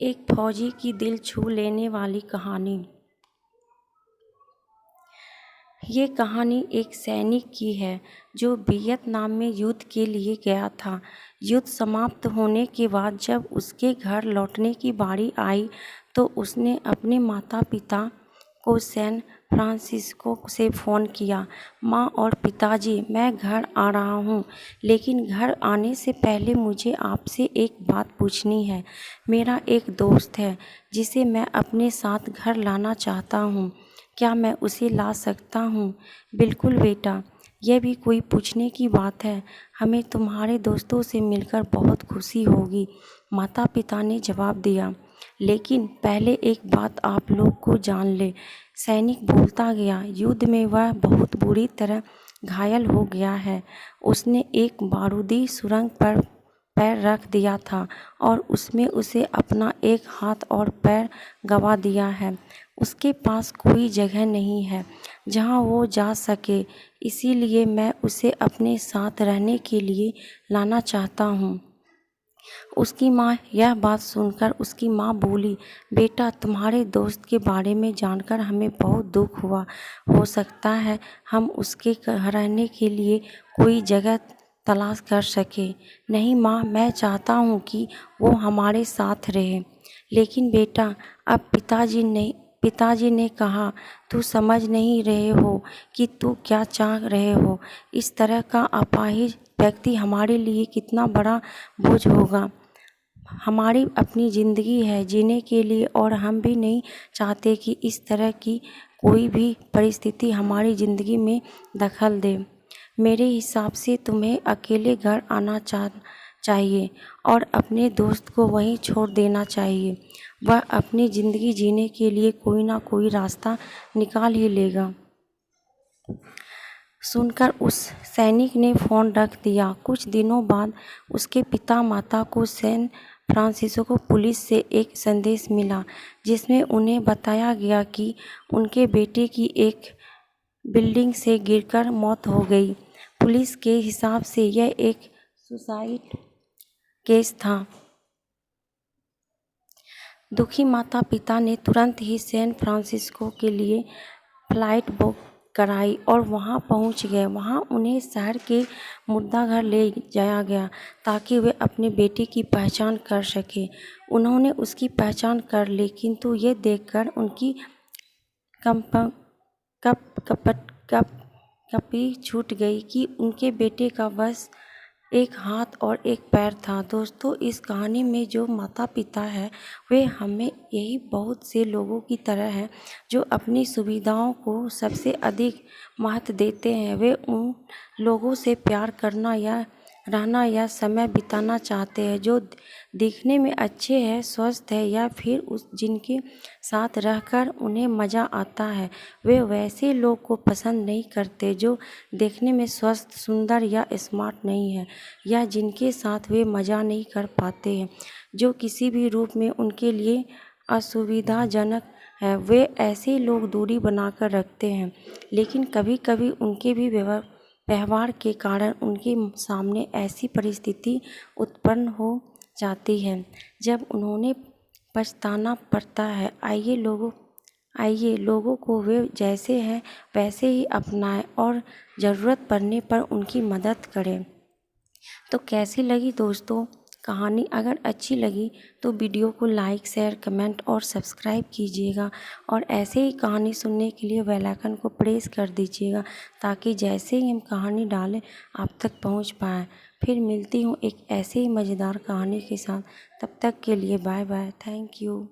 एक फौजी की दिल छू लेने वाली कहानी। ये कहानी एक सैनिक की है जो वियतनाम में युद्ध के लिए गया था। युद्ध समाप्त होने के बाद जब उसके घर लौटने की बारी आई तो उसने अपने माता पिता को सैन फ्रांसिस्को से फ़ोन किया। माँ और पिताजी, मैं घर आ रहा हूँ, लेकिन घर आने से पहले मुझे आपसे एक बात पूछनी है। मेरा एक दोस्त है जिसे मैं अपने साथ घर लाना चाहता हूँ। क्या मैं उसे ला सकता हूँ? बिल्कुल बेटा, यह भी कोई पूछने की बात है। हमें तुम्हारे दोस्तों से मिलकर बहुत खुशी होगी, माता पिता ने जवाब दिया। लेकिन पहले एक बात आप लोग को जान ले, सैनिक बोलता गया। युद्ध में वह बहुत बुरी तरह घायल हो गया है। उसने एक बारूदी सुरंग पर पैर रख दिया था और उसमें उसे अपना एक हाथ और पैर गंवा दिया है। उसके पास कोई जगह नहीं है जहां वो जा सके, इसीलिए मैं उसे अपने साथ रहने के लिए लाना चाहता हूँ। उसकी माँ यह बात सुनकर उसकी माँ बोली, बेटा, तुम्हारे दोस्त के बारे में जानकर हमें बहुत दुख हुआ। हो सकता है हम उसके रहने के लिए कोई जगह तलाश कर सके। नहीं माँ, मैं चाहता हूँ कि वो हमारे साथ रहे। लेकिन बेटा, अब पिताजी ने कहा, तू समझ नहीं रहे हो कि तू क्या चाह रहे हो। इस तरह का अपाहिज व्यक्ति हमारे लिए कितना बड़ा बोझ होगा। हमारी अपनी ज़िंदगी है जीने के लिए और हम भी नहीं चाहते कि इस तरह की कोई भी परिस्थिति हमारी ज़िंदगी में दखल दे। मेरे हिसाब से तुम्हें अकेले घर आना चाहिए और अपने दोस्त को वहीं छोड़ देना चाहिए। वह अपनी ज़िंदगी जीने के लिए कोई ना कोई रास्ता निकाल ही लेगा। सुनकर उस सैनिक ने फ़ोन रख दिया। कुछ दिनों बाद उसके पिता माता को सैन फ्रांसिस्को पुलिस से एक संदेश मिला जिसमें उन्हें बताया गया कि उनके बेटे की एक बिल्डिंग से गिरकर मौत हो गई। पुलिस के हिसाब से यह एक सुसाइड केस था। दुखी माता पिता ने तुरंत ही सैन फ्रांसिस्को के लिए फ्लाइट बुक कराई और वहां पहुंच गए। वहां उन्हें शहर के मुर्दाघर ले जाया गया ताकि वे अपने बेटे की पहचान कर सके। उन्होंने उसकी पहचान कर ली, किंतु ये देखकर उनकी कपी छूट गई कि उनके बेटे का बस एक हाथ और एक पैर था। दोस्तों, इस कहानी में जो माता पिता है वे हमें यही बहुत से लोगों की तरह हैं जो अपनी सुविधाओं को सबसे अधिक महत्व देते हैं। वे उन लोगों से प्यार करना या रहना या समय बिताना चाहते हैं जो दिखने में अच्छे हैं, स्वस्थ है या फिर जिनके साथ रहकर उन्हें मज़ा आता है। वे वैसे लोग को पसंद नहीं करते जो देखने में स्वस्थ, सुंदर या स्मार्ट नहीं है या जिनके साथ वे मज़ा नहीं कर पाते हैं, जो किसी भी रूप में उनके लिए असुविधाजनक है। वे ऐसे लोग दूरी बनाकर रखते हैं, लेकिन कभी कभी उनके भी व्यवहार के कारण उनके सामने ऐसी परिस्थिति उत्पन्न हो जाती है जब उन्हें पछताना पड़ता है। आइए लोगों को वे जैसे हैं वैसे ही अपनाएं और ज़रूरत पड़ने पर उनकी मदद करें। तो कैसी लगी दोस्तों कहानी? अगर अच्छी लगी तो वीडियो को लाइक, शेयर, कमेंट और सब्सक्राइब कीजिएगा और ऐसे ही कहानी सुनने के लिए बेल आइकन को प्रेस कर दीजिएगा ताकि जैसे ही हम कहानी डालें आप तक पहुंच पाए। फिर मिलती हूं एक ऐसे ही मज़ेदार कहानी के साथ। तब तक के लिए बाय बाय। Thank you.